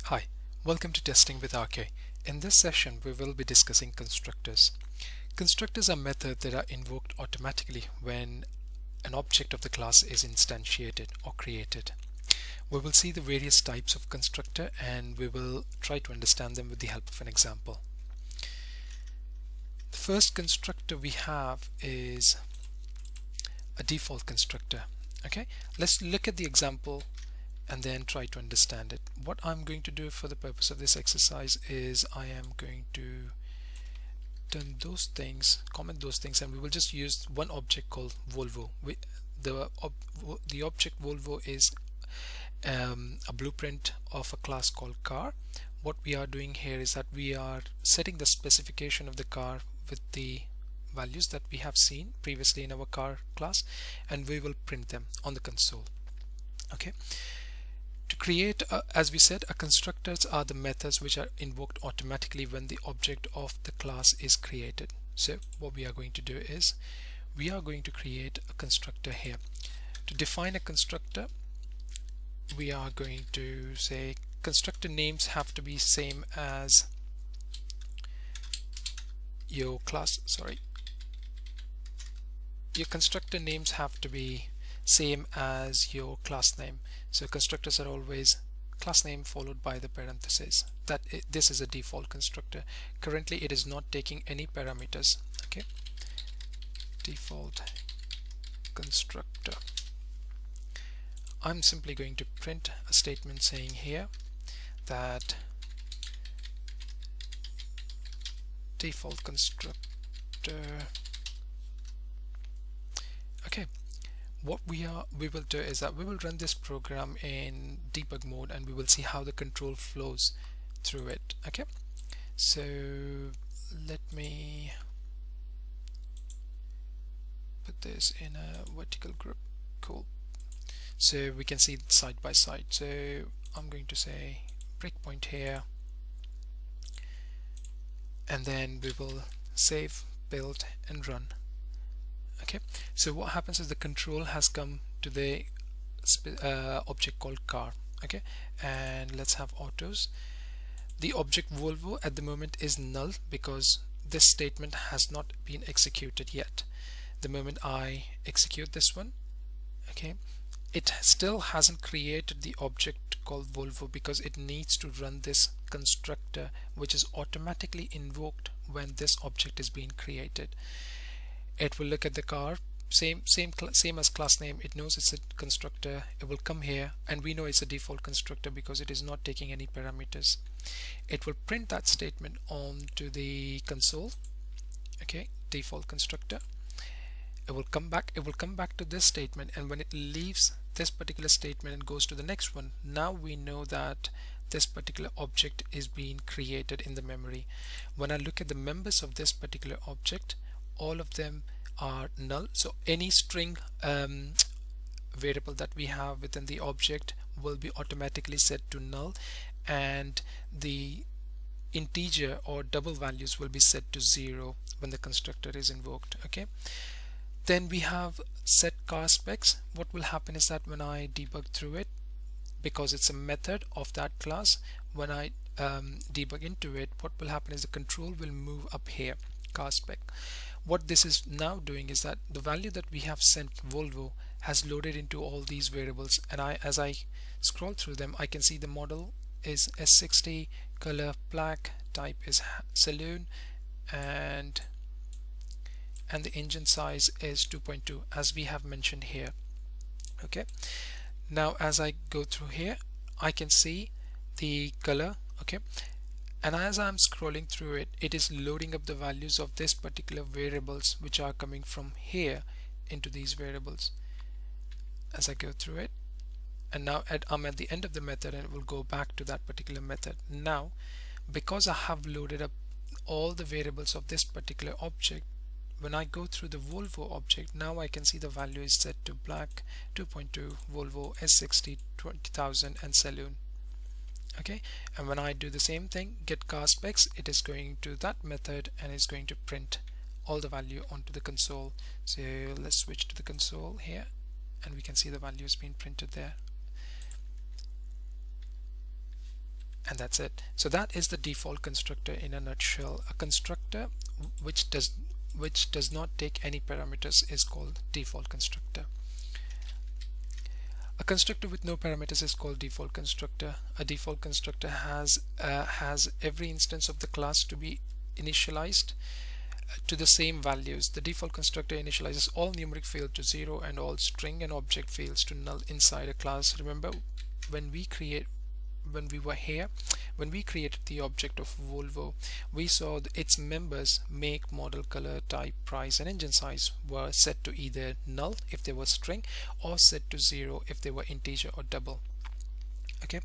Hi, welcome to Testing with RK. In this session, we will be discussing constructors. Constructors are methods that are invoked automatically when an object of the class is instantiated or created. We will see the various types of constructor and we will try to understand them with the help of an example. The first constructor we have is a default constructor. Okay, let's look at the example and then try to understand it. What I'm going to do for the purpose of this exercise is I am going to turn those things, comment those things, and we will just use one object called Volvo. The object Volvo is a blueprint of a class called car. What we are doing here is that we are setting the specification of the car with the values that we have seen previously in our car class, and we will print them on the console. Okay. To create, as we said, constructors are the methods which are invoked automatically when the object of the class is created. So what we are going to do is we are going to create a constructor here. To define a constructor, we are going to say constructor names have to be same as your class, your constructor names have to be same as your class name. So constructors are always class name followed by the parentheses. This is a default constructor. Currently it is not taking any parameters. Okay, default constructor. I'm simply going to print a statement saying here that default constructor. Okay, what we will do is that we will run this program in debug mode and we will see how the control flows through it. Okay, so let me put this in a vertical group. Cool, so we can see side by side. So I'm going to say breakpoint here, and then we will save, build and run. Okay, so what happens is the control has come to the object called car. Okay, and let's have autos. The object Volvo at the moment is null because this statement has not been executed yet. The moment I execute this one, okay, it still hasn't created the object called Volvo because it needs to run this constructor which is automatically invoked when this object is being created. It will look at the car, same as class name. It knows it's a constructor. It will come here, and we know it's a default constructor because it is not taking any parameters. It will print that statement onto the console. Okay, default constructor. It will come back. It will come back to this statement, and when it leaves this particular statement and goes to the next one, now we know that this particular object is being created in the memory. When I look at the members of this particular object, all of them are null, so any string variable that we have within the object will be automatically set to null, and the integer or double values will be set to 0 when the constructor is invoked. Okay, then we have set car specs. What will happen is that when I debug through it, because it's a method of that class, when I debug into it, what will happen is the control will move up here, car spec. What this is now doing is that the value that we have sent Volvo has loaded into all these variables, and as I scroll through them, I can see the model is S60, color black, type is saloon, and the engine size is 2.2 as we have mentioned here. Okay, now as I go through here, I can see the color. Okay, and as I'm scrolling through it, it is loading up the values of this particular variables which are coming from here into these variables as I go through it. And now I'm at the end of the method, and it will go back to that particular method. Now because I have loaded up all the variables of this particular object, when I go through the Volvo object, now I can see the value is set to black, 2.2, Volvo, S60, 20,000 and saloon. Okay, and when I do the same thing, get car specs, it is going to that method and is going to print all the value onto the console. So let's switch to the console here, and we can see the values being printed there. and that's it. So that is the default constructor in a nutshell. A constructor which does not take any parameters is called default constructor. A constructor with no parameters is called default constructor. A default constructor has every instance of the class to be initialized to the same values. The default constructor initializes all numeric fields to 0 and all string and object fields to null inside a class. Remember, when we created the object of Volvo, we saw its members, make, model, color, type, price and engine size were set to either null if they were string or set to 0 if they were integer or double. Okay,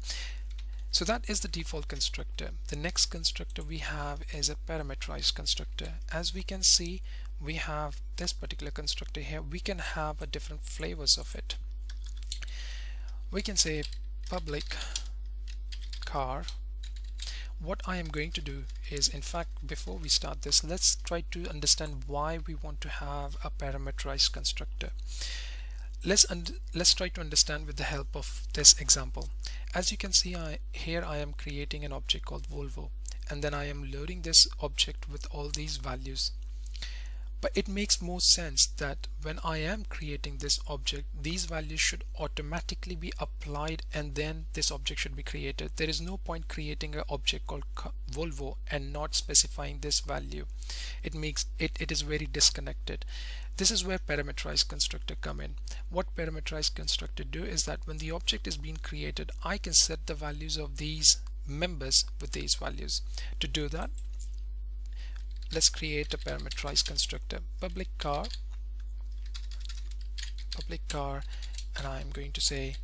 so that is the default constructor. The next constructor we have is a parameterized constructor. As we can see, we have this particular constructor here. We can have a different flavors of it. We can say public car. What I am going to do is, in fact, before we start this, let's try to understand why we want to have a parameterized constructor. Let's try to understand with the help of this example. As you can see, here I am creating an object called Volvo, and then I am loading this object with all these values. But it makes more sense that when I am creating this object, these values should automatically be applied and then this object should be created. There is no point creating an object called Volvo and not specifying this value. It is very disconnected. This is where parameterized constructor come in. What parameterized constructor do is that when the object is being created, I can set the values of these members with these values. To do that, let's create a parameterized constructor. Public car, and I'm going to say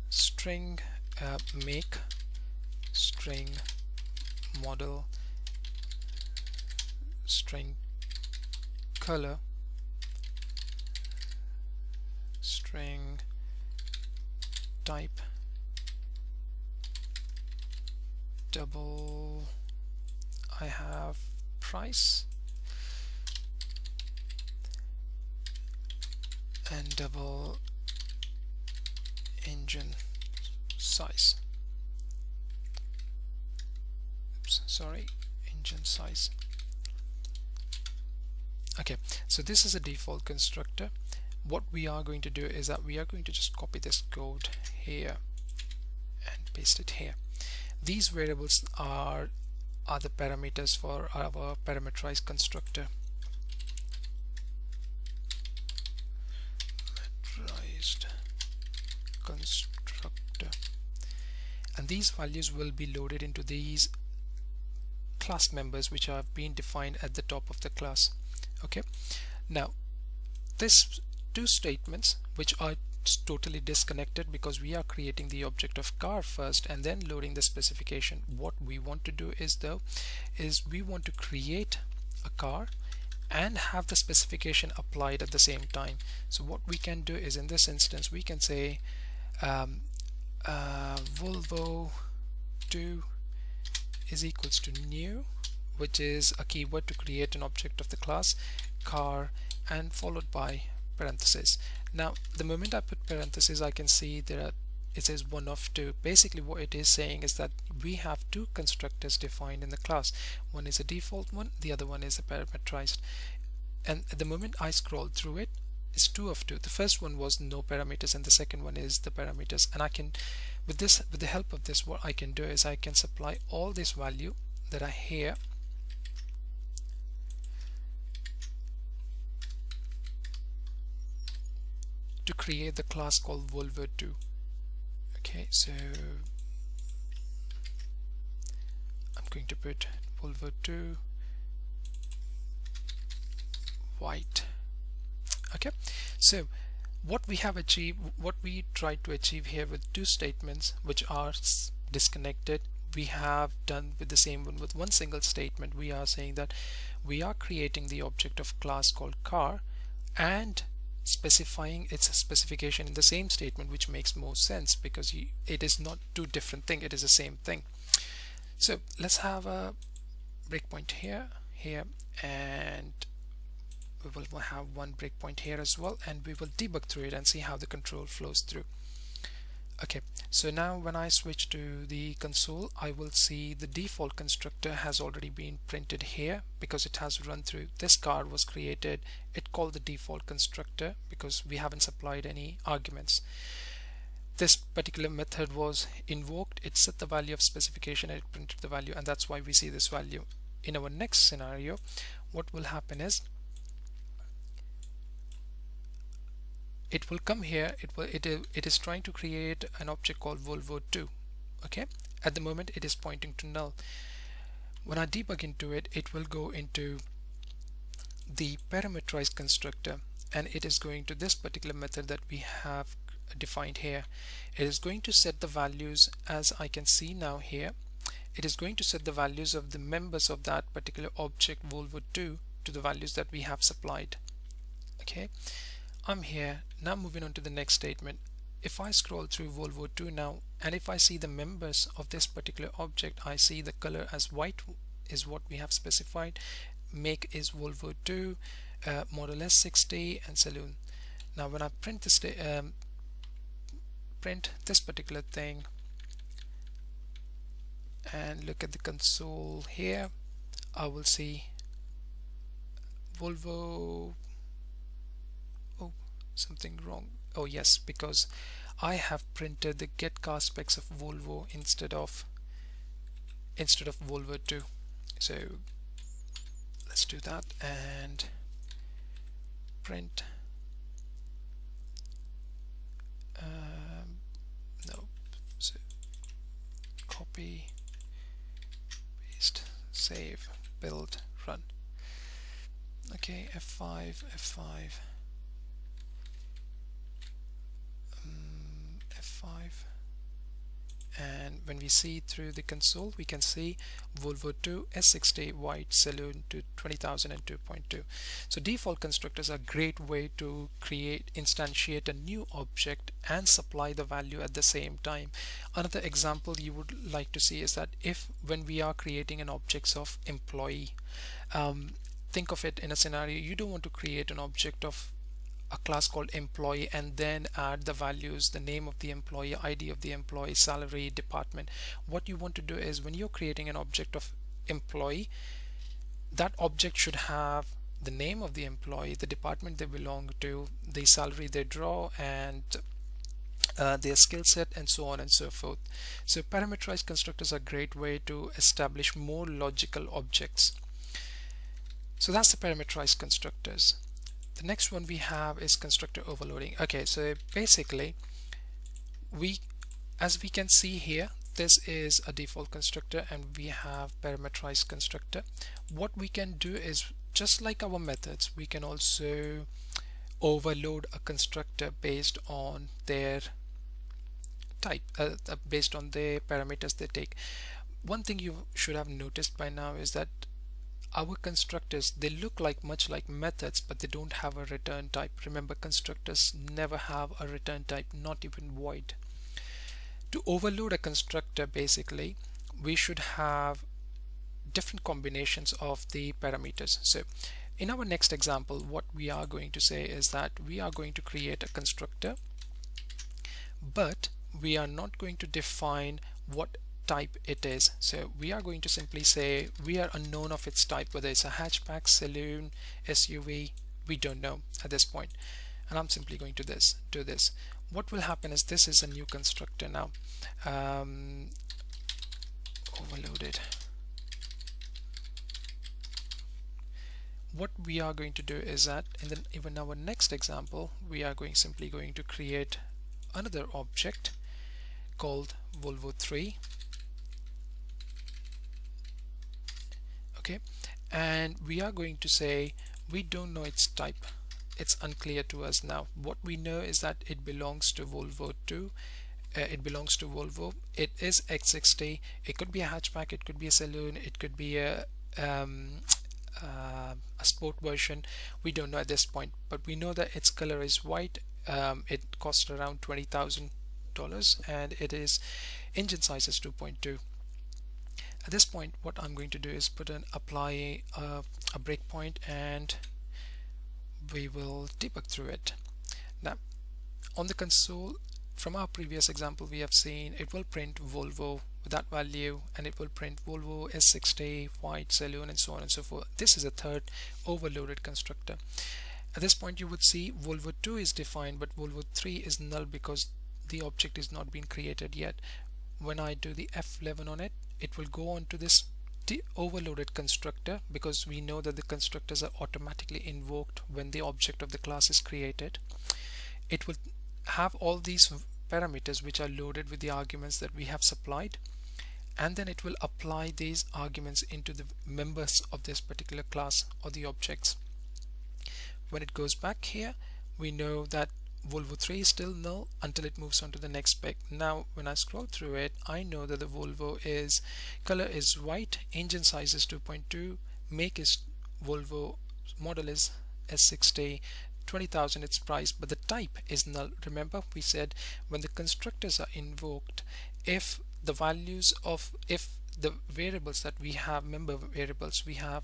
string make, string model, string color, string type, double, I have price, and double engine size. Oops, sorry, engine size. Okay, so this is a default constructor. What we are going to do is that we are going to just copy this code here and paste it here. These variables are the parameters for our parameterized constructor. Parameterized constructor, and these values will be loaded into these class members which have been defined at the top of the class. Okay, now this two statements which are totally disconnected because we are creating the object of car first and then loading the specification. What we want to do is we want to create a car and have the specification applied at the same time. So what we can do is, in this instance, we can say Volvo 2 is equals to new, which is a keyword to create an object of the class car, and followed by parentheses. Now the moment I put parentheses, I can see it says 1 of 2. Basically what it is saying is that we have two constructors defined in the class. One is a default one, the other one is a parameterized, and at the moment I scroll through it, it's 2 of 2. The first one was no parameters and the second one is the parameters, and I can, with the help of this, what I can do is I can supply all this value that are here to create the class called Volvo 2. Okay, so I'm going to put Volvo 2 white. Okay, so what we have achieved, what we tried to achieve here with two statements which are disconnected, we have done with the same one. With one single statement, we are saying that we are creating the object of class called car and specifying its specification in the same statement, which makes more sense because it is not two different things, it is the same thing. So let's have a breakpoint here, and we will have one breakpoint here as well, and we will debug through it and see how the control flows through. Okay, So now when I switch to the console, I will see the default constructor has already been printed here because it has run through. This card was created, it called the default constructor because we haven't supplied any arguments. This particular method was invoked, it set the value of specification and it printed the value, and that's why we see this value. In our next scenario, what will happen is it will come here, it is trying to create an object called Volvo2. Okay, at the moment it is pointing to null. When I debug into it, it will go into the parameterized constructor and it is going to this particular method that we have defined here. It is going to set the values, as I can see now here, it is going to set the values of the members of that particular object Volvo2 to the values that we have supplied. Okay, I'm here now. Moving on to the next statement, if I scroll through Volvo2 now and if I see the members of this particular object, I see the color as white is what we have specified, make is Volvo2, model S60 and saloon. Now when I print this particular thing and look at the console here, I will see Volvo. Oh, something wrong. Oh yes, because I have printed the get car specs of Volvo instead of Volvo 2. So let's do that and print no, so copy, paste, save, build, run. Okay, F5, and when we see through the console, we can see Volvo 2 S60 white saloon to 20,000 and 2.2. So default constructors are a great way to instantiate a new object and supply the value at the same time. Another example you would like to see is that if when we are creating an object of employee, think of it in a scenario, you don't want to create an object of a class called employee and then add the values, the name of the employee, ID of the employee, salary, department. What you want to do is when you're creating an object of employee, that object should have the name of the employee, the department they belong to, the salary they draw, and their skill set, and so on and so forth. So parameterized constructors are a great way to establish more logical objects. So that's the parameterized constructors. The next one we have is constructor overloading. Okay, so basically as we can see here, this is a default constructor and we have parameterized constructor. What we can do is, just like our methods, we can also overload a constructor based on their type, based on the parameters they take. One thing you should have noticed by now is that our constructors, they look much like methods, but they don't have a return type. Remember, constructors never have a return type, not even void. To overload a constructor, basically we should have different combinations of the parameters. So in our next example, what we are going to say is that we are going to create a constructor, but we are not going to define what type it is. So we are going to simply say we are unknown of its type, whether it's a hatchback, saloon, SUV, we don't know at this point. And I'm simply going to do this. What will happen is this is a new constructor now, overloaded. What we are going to do is that in our next example, we are simply going to create another object called Volvo 3. Okay, and we are going to say we don't know its type, it's unclear to us now. What we know is that it belongs to Volvo 2, it belongs to Volvo, it is X60, it could be a hatchback, it could be a saloon, it could be a sport version, we don't know at this point, but we know that its color is white, it costs around $20,000 and it is engine size is 2.2. At this point, what I'm going to do is apply a breakpoint and we will debug through it. Now on the console, from our previous example, we have seen it will print Volvo with that value, and it will print Volvo S60 white saloon and so on and so forth. This is a third overloaded constructor. At this point you would see Volvo 2 is defined, but Volvo 3 is null because the object is not been created yet. When I do the F11 on it, it will go on to this overloaded constructor, because we know that the constructors are automatically invoked when the object of the class is created. It will have all these parameters which are loaded with the arguments that we have supplied, and then it will apply these arguments into the members of this particular class or the objects. When it goes back here, we know that Volvo 3 is still null until it moves on to the next spec. Now when I scroll through it, I know that the Volvo is color is white, engine size is 2.2, make is Volvo, model is S60, 20,000 its price, but the type is null. Remember we said when the constructors are invoked, if the variables that we have, member variables we have,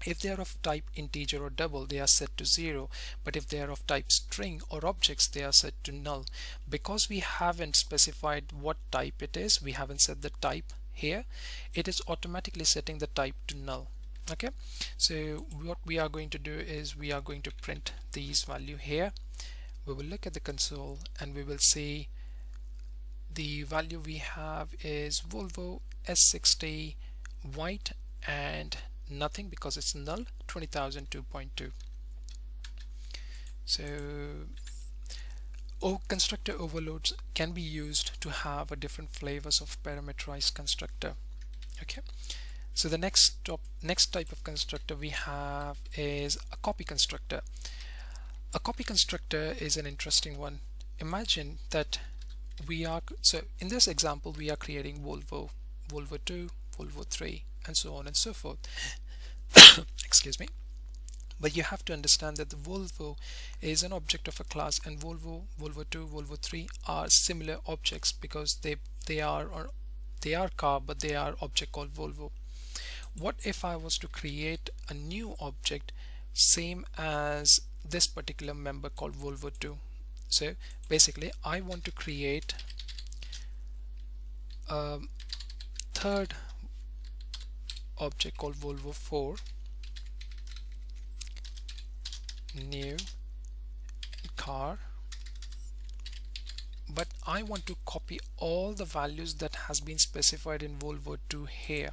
if they are of type integer or double, they are set to 0, but if they are of type string or objects, they are set to null. Because we haven't specified what type it is, we haven't set the type here, it is automatically setting the type to null. Okay, so what we are going to do is we are going to print these value here. We will look at the console and we will see the value we have is Volvo S60 white and nothing because it's null, 20,000 2.2. So constructor overloads can be used to have a different flavors of parameterized constructor. Okay, so the next type of constructor we have is a copy constructor. A copy constructor is an interesting one. Imagine that so in this example we are creating Volvo 2, Volvo 3 and so on and so forth. Excuse me. But you have to understand that the Volvo is an object of a class, and Volvo 2, Volvo 3 are similar objects because they are car, but they are object called Volvo. What if I was to create a new object same as this particular member called Volvo 2? So basically I want to create a third object called Volvo 4, new car, but I want to copy all the values that has been specified in Volvo 2 here.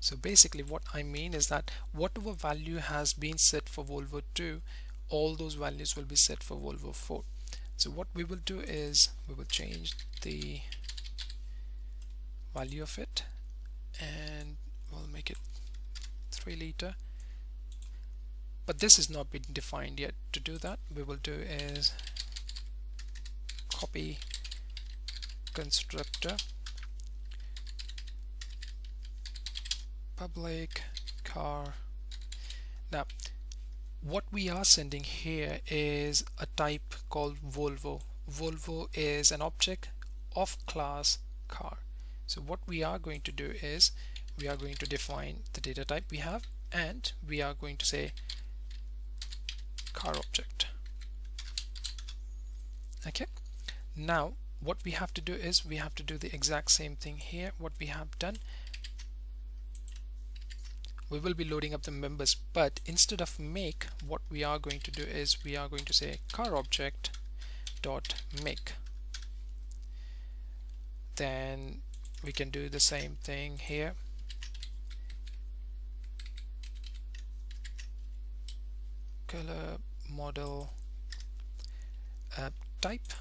So basically what I mean is that whatever value has been set for Volvo 2, all those values will be set for Volvo 4. So what we will do is we will change the value of it and we'll make it 3 liter, but this is not been defined yet. To do that, we will do is copy constructor public car. Now what we are sending here is a type called Volvo. Volvo is an object of class car. So what we are going to do is we are going to define the data type we have, and we are going to say car object. Okay, now what we have to do is we have to do the exact same thing here. What we have done, we will be loading up the members, but instead of make, what we are going to do is we are going to say car object dot make. Then we can do the same thing here. Color, model, type,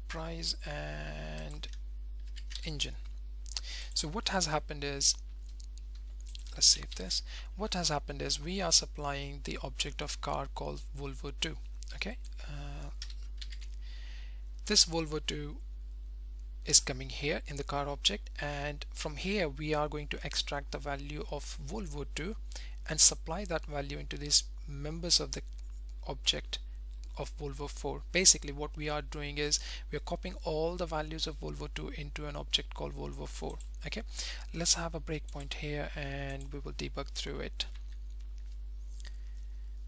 price, and engine. So what has happened is, let's save this. What has happened is we are supplying the object of car called Volvo 2. Okay, this Volvo 2 is coming here in the car object, and from here we are going to extract the value of Volvo 2 and supply that value into these members of the object of Volvo 4. Basically what we are doing is we are copying all the values of Volvo 2 into an object called Volvo 4. Okay, let's have a breakpoint here and we will debug through it.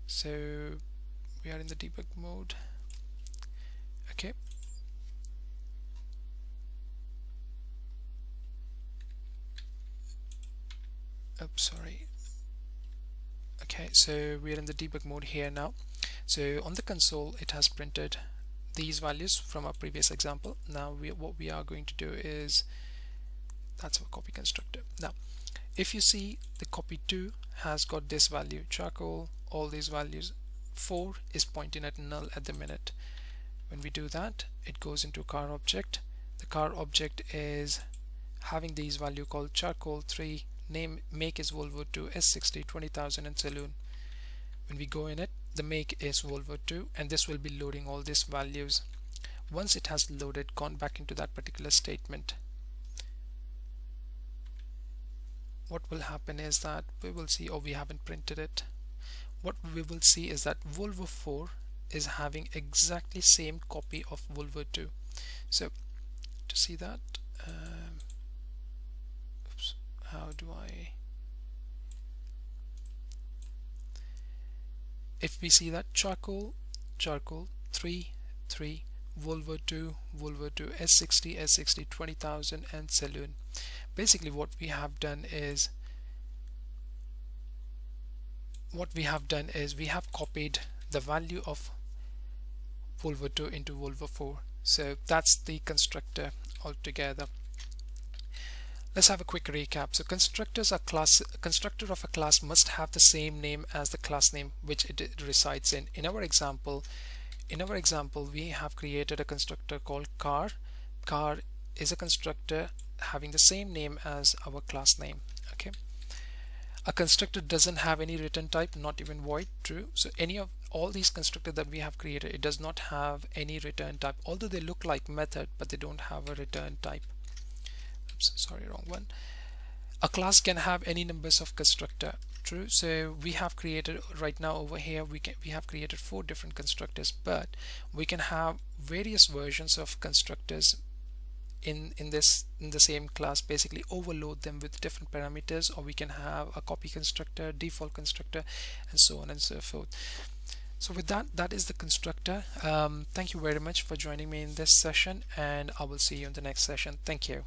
So we are in the debug mode. Okay, oops, sorry. Okay, so we are in the debug mode here now. So on the console it has printed these values from our previous example. Now what we are going to do is, that's our copy constructor. Now if you see, the copy 2 has got this value charcoal, all these values. 4 is pointing at null at the minute. When we do that, it goes into car object. The car object is having these value called charcoal 3, name, make is Volvo 2, S60, 20,000 and saloon. When we go in it, the make is Volvo 2 and this will be loading all these values. Once it has loaded, gone back into that particular statement, what will happen is that we will see, oh, we haven't printed it. What we will see is that Volvo 4 is having exactly same copy of Volvo 2. So to see that, oops, how do I, if we see that charcoal 3 Volvo 2 S60 20,000 and saloon, basically what we have done is we have copied the value of Volvo 2 into Volvo 4. So that's the constructor altogether. Let's have a quick recap. So constructors are constructor of a class must have the same name as the class name which it resides in. In our example, we have created a constructor called car. Car is a constructor having the same name as our class name. Okay. A constructor doesn't have any return type, not even void, true. So any of all these constructors that we have created, it does not have any return type, although they look like method, but they don't have a return type. Oops, sorry, wrong one. A class can have any numbers of constructor, true. So we have created right now over here, we have created 4 different constructors, but we can have various versions of constructors in the same class, basically overload them with different parameters, or we can have a copy constructor, default constructor, and so on and so forth. So with that is the constructor. Thank you very much for joining me in this session, and I will see you in the next session. Thank you.